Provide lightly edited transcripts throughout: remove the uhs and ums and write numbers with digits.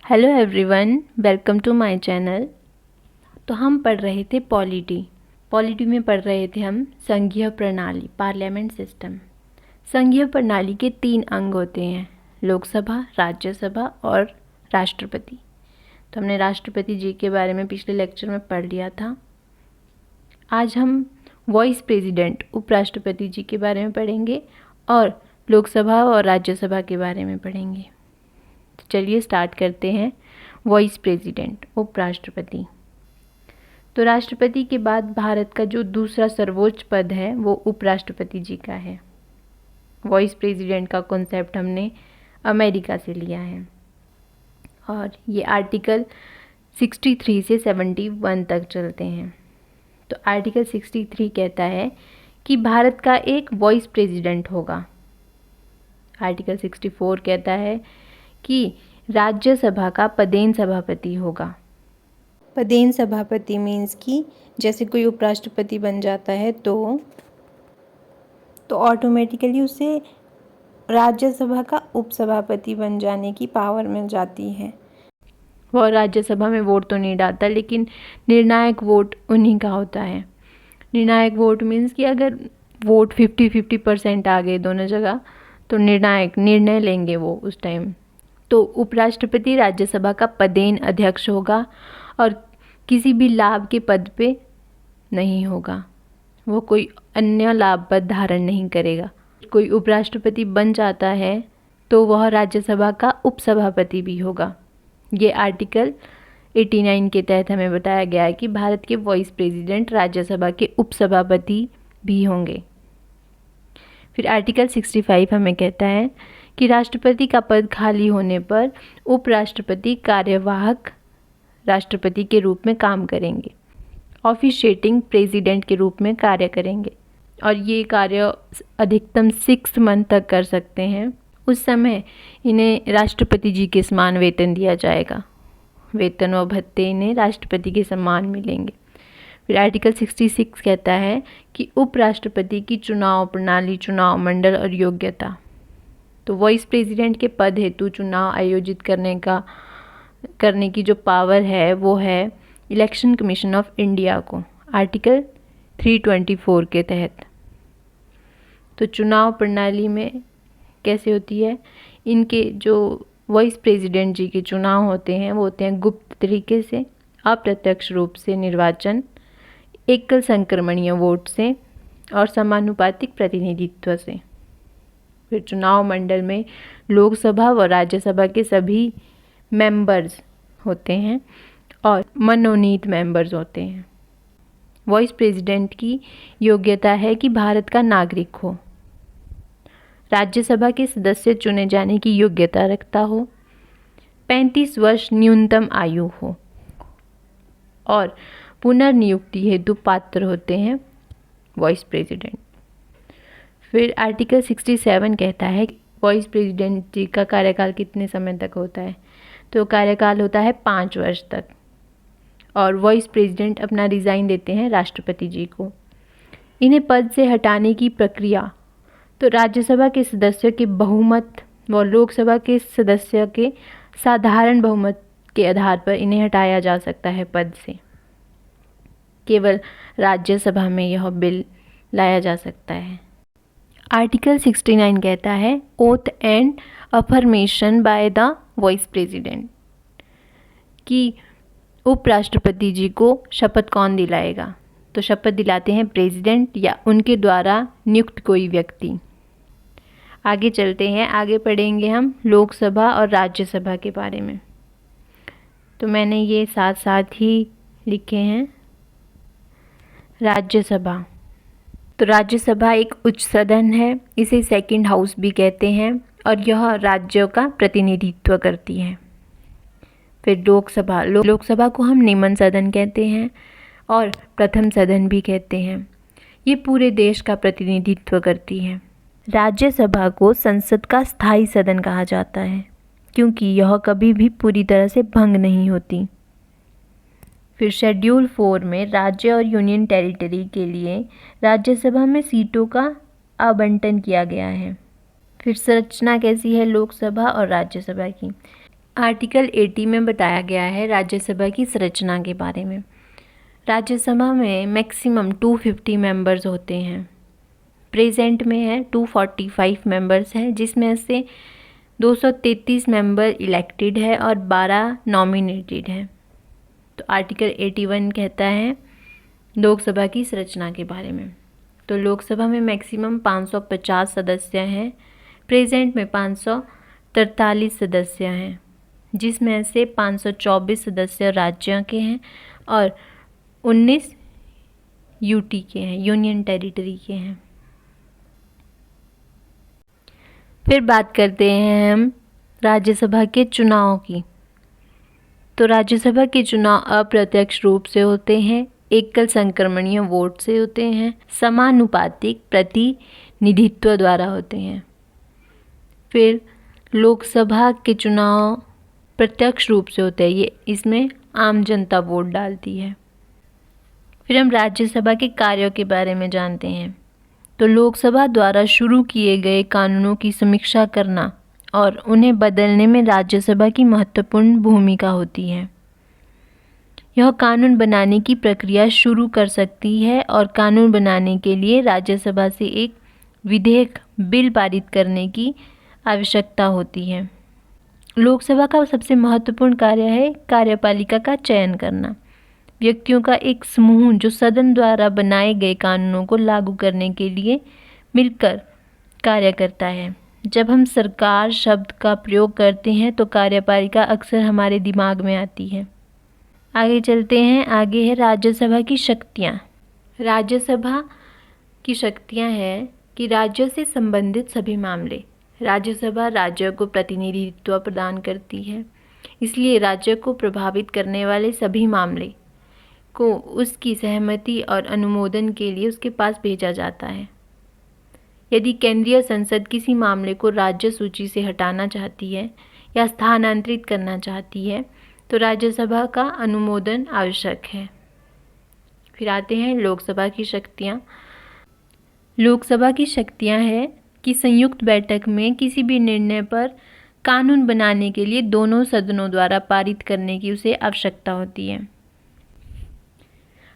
Hello everyone, welcome to my channel. तो हम पढ़ रहे थे पॉलिटी में पढ़ रहे थे हम संघीय प्रणाली, पार्लियामेंट सिस्टम। संघीय प्रणाली के 3 अंग होते हैं, लोकसभा, राज्यसभा और राष्ट्रपति। तो हमने राष्ट्रपति जी के बारे में पिछले लेक्चर में पढ़ लिया था। आज हम वाइस प्रेसिडेंट, उपराष्ट्रपति जी के बारे में पढ़ेंगे और लोकसभा और राज्यसभा के बारे में पढ़ेंगे। तो चलिए स्टार्ट करते हैं। वाइस प्रेसिडेंट, उपराष्ट्रपति। तो राष्ट्रपति के बाद भारत का जो दूसरा सर्वोच्च पद है वो उपराष्ट्रपति जी का है। वाइस प्रेसिडेंट का कॉन्सेप्ट हमने अमेरिका से लिया है और ये आर्टिकल 63 से 71 तक चलते हैं। तो आर्टिकल 63 कहता है कि भारत का एक वाइस प्रेसिडेंट होगा। आर्टिकल 64 कहता है कि राज्यसभा का पदेन सभापति होगा। पदेन सभापति मीन्स कि जैसे कोई उपराष्ट्रपति बन जाता है तो ऑटोमेटिकली उसे राज्यसभा का उपसभापति बन जाने की पावर मिल जाती है। वो राज्यसभा में वोट तो नहीं डालता, लेकिन निर्णायक वोट उन्हीं का होता है। निर्णायक वोट मीन्स कि अगर वोट 50-50% आ गए दोनों जगह तो निर्णय लेंगे वो उस टाइम। तो उपराष्ट्रपति राज्यसभा का पदेन अध्यक्ष होगा और किसी भी लाभ के पद पे नहीं होगा, वो कोई अन्य लाभ पद धारण नहीं करेगा। कोई उपराष्ट्रपति बन जाता है तो वह राज्यसभा का उपसभापति भी होगा। ये आर्टिकल 89 के तहत हमें बताया गया है कि भारत के वाइस प्रेसिडेंट राज्यसभा के उपसभापति भी होंगे। फिर आर्टिकल 65 हमें कहता है कि राष्ट्रपति का पद खाली होने पर उपराष्ट्रपति कार्यवाहक राष्ट्रपति के रूप में काम करेंगे, ऑफिशिएटिंग प्रेसिडेंट के रूप में कार्य करेंगे और ये कार्य अधिकतम 6 मंथ तक कर सकते हैं। उस समय इन्हें राष्ट्रपति जी के समान वेतन दिया जाएगा। वेतन व भत्ते इन्हें राष्ट्रपति के समान मिलेंगे। फिर आर्टिकल 66 कहता है कि उपराष्ट्रपति की चुनाव प्रणाली, चुनाव मंडल और योग्यता। तो वाइस प्रेसिडेंट के पद हेतु चुनाव आयोजित करने की जो पावर है वो है इलेक्शन कमीशन ऑफ इंडिया को, आर्टिकल 324 के तहत। तो चुनाव प्रणाली में कैसे होती है, इनके जो वाइस प्रेसिडेंट जी के चुनाव होते हैं वो होते हैं गुप्त तरीके से, अप्रत्यक्ष रूप से निर्वाचन, एकल संक्रमणीय वोट से और समानुपातिक प्रतिनिधित्व से। फिर चुनाव मंडल में लोकसभा व राज्यसभा के सभी मेंबर्स होते हैं और मनोनीत मेंबर्स होते हैं। वाइस प्रेसिडेंट की योग्यता है कि भारत का नागरिक हो, राज्यसभा के सदस्य चुने जाने की योग्यता रखता हो, 35 वर्ष न्यूनतम आयु हो और पुनर्नियुक्ति हेतु पात्र होते हैं वाइस प्रेसिडेंट। फिर आर्टिकल 67 कहता है कि वाइस प्रेसिडेंट जी का कार्यकाल कितने समय तक होता है। तो कार्यकाल होता है 5 वर्ष तक और वाइस प्रेसिडेंट अपना रिज़ाइन देते हैं राष्ट्रपति जी को। इन्हें पद से हटाने की प्रक्रिया तो राज्यसभा के सदस्यों के बहुमत व लोकसभा के सदस्य के साधारण बहुमत के आधार पर इन्हें हटाया जा सकता है पद से। केवल राज्यसभा में यह बिल लाया जा सकता है। आर्टिकल 69 कहता है oath and affirmation by the vice president, कि उपराष्ट्रपति जी को शपथ कौन दिलाएगा। तो शपथ दिलाते हैं प्रेसिडेंट या उनके द्वारा नियुक्त कोई व्यक्ति। आगे चलते हैं, आगे पढ़ेंगे हम लोकसभा और राज्यसभा के बारे में। तो मैंने ये साथ साथ ही लिखे हैं। राज्यसभा, तो राज्यसभा एक उच्च सदन है, इसे सेकंड हाउस भी कहते हैं और यह राज्यों का प्रतिनिधित्व करती है। फिर लोकसभा को हम निम्न सदन कहते हैं और प्रथम सदन भी कहते हैं। ये पूरे देश का प्रतिनिधित्व करती है। राज्यसभा को संसद का स्थायी सदन कहा जाता है क्योंकि यह कभी भी पूरी तरह से भंग नहीं होती। फिर शेड्यूल 4 में राज्य और यूनियन टेरिटरी के लिए राज्यसभा में सीटों का आवंटन किया गया है। फिर संरचना कैसी है लोकसभा और राज्यसभा की। आर्टिकल 80 में बताया गया है राज्यसभा की संरचना के बारे में। राज्यसभा में मैक्सिमम 250 मेंबर्स होते हैं। प्रेजेंट में है 245 मेंबर्स हैं, जिसमें से 233 मेंबर इलेक्टेड है और 12 नॉमिनेटेड हैं। तो आर्टिकल 81 कहता है लोकसभा की संरचना के बारे में। तो लोकसभा में मैक्सिमम 550 सदस्य हैं। प्रेजेंट में 543 सदस्य हैं, जिसमें से 524 सदस्य राज्यों के हैं और 19 यूटी के हैं, यूनियन टेरिटरी के हैं। फिर बात करते हैं हम राज्यसभा के चुनाव की। तो राज्यसभा के चुनाव अप्रत्यक्ष रूप से होते हैं, एकल संक्रमणीय वोट से होते हैं, समानुपातिक प्रतिनिधित्व द्वारा होते हैं। फिर लोकसभा के चुनाव प्रत्यक्ष रूप से होते हैं, ये इसमें आम जनता वोट डालती है। फिर हम राज्यसभा के कार्यों के बारे में जानते हैं। तो लोकसभा द्वारा शुरू किए गए कानूनों की समीक्षा करना और उन्हें बदलने में राज्यसभा की महत्वपूर्ण भूमिका होती है। यह कानून बनाने की प्रक्रिया शुरू कर सकती है और कानून बनाने के लिए राज्यसभा से एक विधेयक बिल पारित करने की आवश्यकता होती है। लोकसभा का सबसे महत्वपूर्ण कार्य है कार्यपालिका का चयन करना, व्यक्तियों का एक समूह जो सदन द्वारा बनाए गए कानूनों को लागू करने के लिए मिलकर कार्य करता है। जब हम सरकार शब्द का प्रयोग करते हैं तो कार्यपालिका अक्सर हमारे दिमाग में आती है। आगे चलते हैं। आगे है राज्यसभा की शक्तियाँ। राज्यसभा की शक्तियाँ हैं कि राज्यों से संबंधित सभी मामले। राज्यसभा राज्यों को प्रतिनिधित्व प्रदान करती है, इसलिए राज्य को प्रभावित करने वाले सभी मामले को उसकी सहमति और अनुमोदन के लिए उसके पास भेजा जाता है। यदि केंद्रीय संसद किसी मामले को राज्य सूची से हटाना चाहती है या स्थानांतरित करना चाहती है तो राज्यसभा का अनुमोदन आवश्यक है। फिर आते हैं लोकसभा की शक्तियाँ। लोकसभा की शक्तियाँ हैं कि संयुक्त बैठक में किसी भी निर्णय पर कानून बनाने के लिए दोनों सदनों द्वारा पारित करने की उसे आवश्यकता होती है।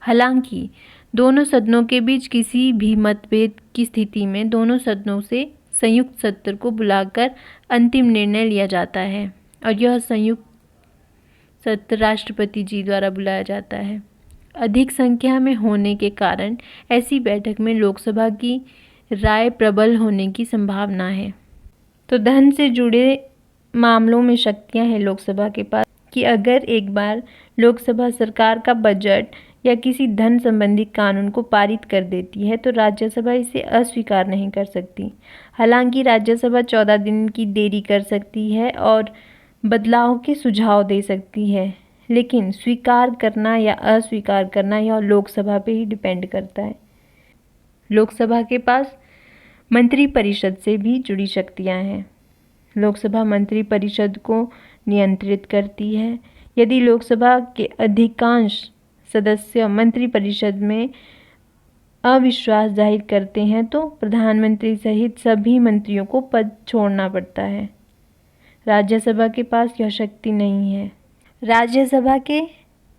हालांकि दोनों सदनों के बीच किसी भी मतभेद की स्थिति में दोनों सदनों से संयुक्त सत्र को बुलाकर अंतिम निर्णय लिया जाता है और यह संयुक्त सत्र राष्ट्रपति जी द्वारा बुलाया जाता है। अधिक संख्या में होने के कारण ऐसी बैठक में लोकसभा की राय प्रबल होने की संभावना है। तो धन से जुड़े मामलों में शक्तियां हैं लोकसभा के पास कि अगर एक बार लोकसभा सरकार का बजट या किसी धन संबंधी कानून को पारित कर देती है तो राज्यसभा इसे अस्वीकार नहीं कर सकती। हालांकि राज्यसभा 14 दिन की देरी कर सकती है और बदलाव के सुझाव दे सकती है, लेकिन स्वीकार करना या अस्वीकार करना यह लोकसभा पे ही डिपेंड करता है। लोकसभा के पास मंत्रिपरिषद से भी जुड़ी शक्तियां हैं। लोकसभा मंत्रिपरिषद को नियंत्रित करती है। यदि लोकसभा के अधिकांश सदस्य मंत्रिपरिषद में अविश्वास जाहिर करते हैं तो प्रधानमंत्री सहित सभी मंत्रियों को पद छोड़ना पड़ता है। राज्यसभा के पास यह शक्ति नहीं है। राज्यसभा के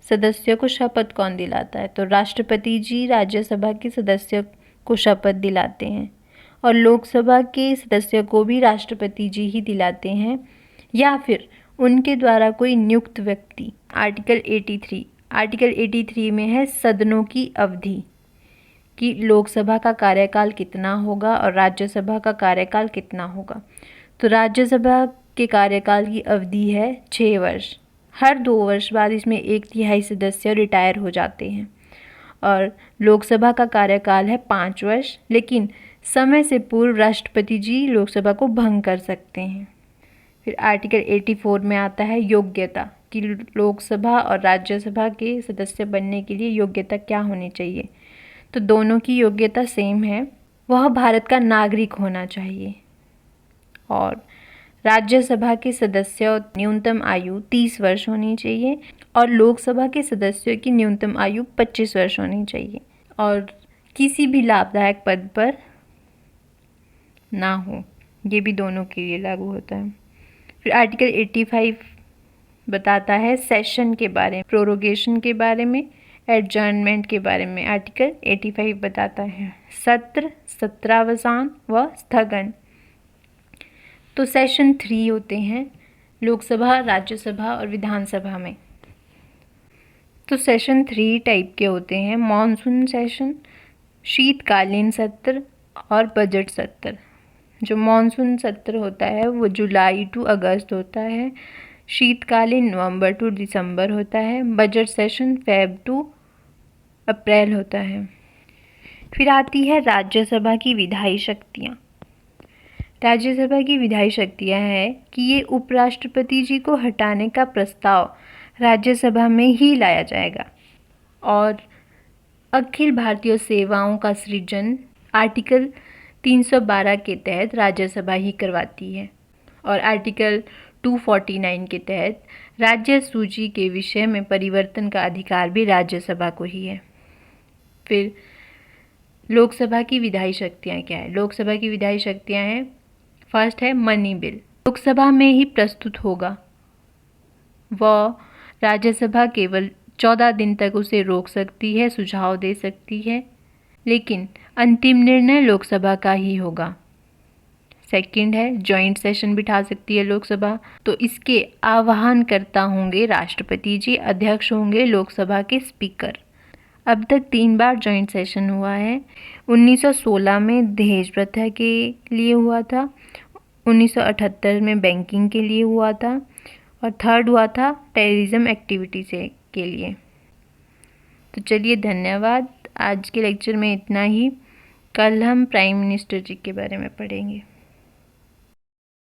सदस्यों को शपथ कौन दिलाता है? तो राष्ट्रपति जी राज्यसभा के सदस्यों को शपथ दिलाते हैं और लोकसभा के सदस्यों को भी राष्ट्रपति जी ही दिलाते हैं या फिर उनके द्वारा कोई नियुक्त व्यक्ति। आर्टिकल 83 में है सदनों की अवधि कि लोकसभा का कार्यकाल कितना होगा और राज्यसभा का कार्यकाल कितना होगा। तो राज्यसभा के कार्यकाल की अवधि है 6 वर्ष। हर 2 वर्ष बाद इसमें 1/3 सदस्य रिटायर हो जाते हैं और लोकसभा का कार्यकाल है 5 वर्ष, लेकिन समय से पूर्व राष्ट्रपति जी लोकसभा को भंग कर सकते हैं। फिर आर्टिकल 84 में आता है योग्यता कि लोकसभा और राज्यसभा के सदस्य बनने के लिए योग्यता क्या होनी चाहिए। तो दोनों की योग्यता सेम है, वह भारत का नागरिक होना चाहिए और राज्यसभा के सदस्यों न्यूनतम आयु 30 वर्ष होनी चाहिए और लोकसभा के सदस्यों की न्यूनतम आयु 25 वर्ष होनी चाहिए और किसी भी लाभदायक पद पर ना हो। ये भी दोनों के लिए लागू होता है। फिर आर्टिकल 85 बताता है सेशन के बारे में, प्रोरोगेशन के बारे में, एडजर्नमेंट के बारे में। आर्टिकल 85 बताता है सत्र, सत्रावसान व स्थगन। तो सेशन 3 होते हैं लोकसभा, राज्यसभा और विधानसभा में। तो सेशन 3 टाइप के होते हैं, मॉनसून सेशन, शीतकालीन सत्र और बजट सत्र। जो मॉनसून सत्र होता है वो जुलाई टू अगस्त होता है, शीतकालीन नवंबर टू दिसंबर होता है, बजट सेशन फेब टू अप्रैल होता है। फिर आती है राज्यसभा की विधायी शक्तियाँ। राज्यसभा की विधायी शक्तियाँ हैं कि ये उपराष्ट्रपति जी को हटाने का प्रस्ताव राज्यसभा में ही लाया जाएगा और अखिल भारतीय सेवाओं का सृजन आर्टिकल 312 के तहत राज्यसभा ही करवाती है और आर्टिकल 249 के तहत राज्य सूची के विषय में परिवर्तन का अधिकार भी राज्यसभा को ही है। फिर लोकसभा की विधायी शक्तियाँ क्या है? लोकसभा की विधायी शक्तियाँ हैं, फर्स्ट है मनी बिल, लोकसभा में ही प्रस्तुत होगा व राज्यसभा केवल 14 दिन तक उसे रोक सकती है, सुझाव दे सकती है, लेकिन अंतिम निर्णय लोकसभा का ही होगा। सेकंड है जॉइंट सेशन बिठा सकती है लोकसभा, तो इसके आह्वानकर्ता होंगे राष्ट्रपति जी, अध्यक्ष होंगे लोकसभा के स्पीकर। अब तक 3 बार जॉइंट सेशन हुआ है। 1916 में दहेज प्रथा के लिए हुआ था, 1978 में बैंकिंग के लिए हुआ था और थर्ड हुआ था टेररिज्म एक्टिविटी से के लिए। तो चलिए धन्यवाद। आज के लेक्चर में इतना ही। कल हम प्राइम मिनिस्टर जी के बारे में पढ़ेंगे।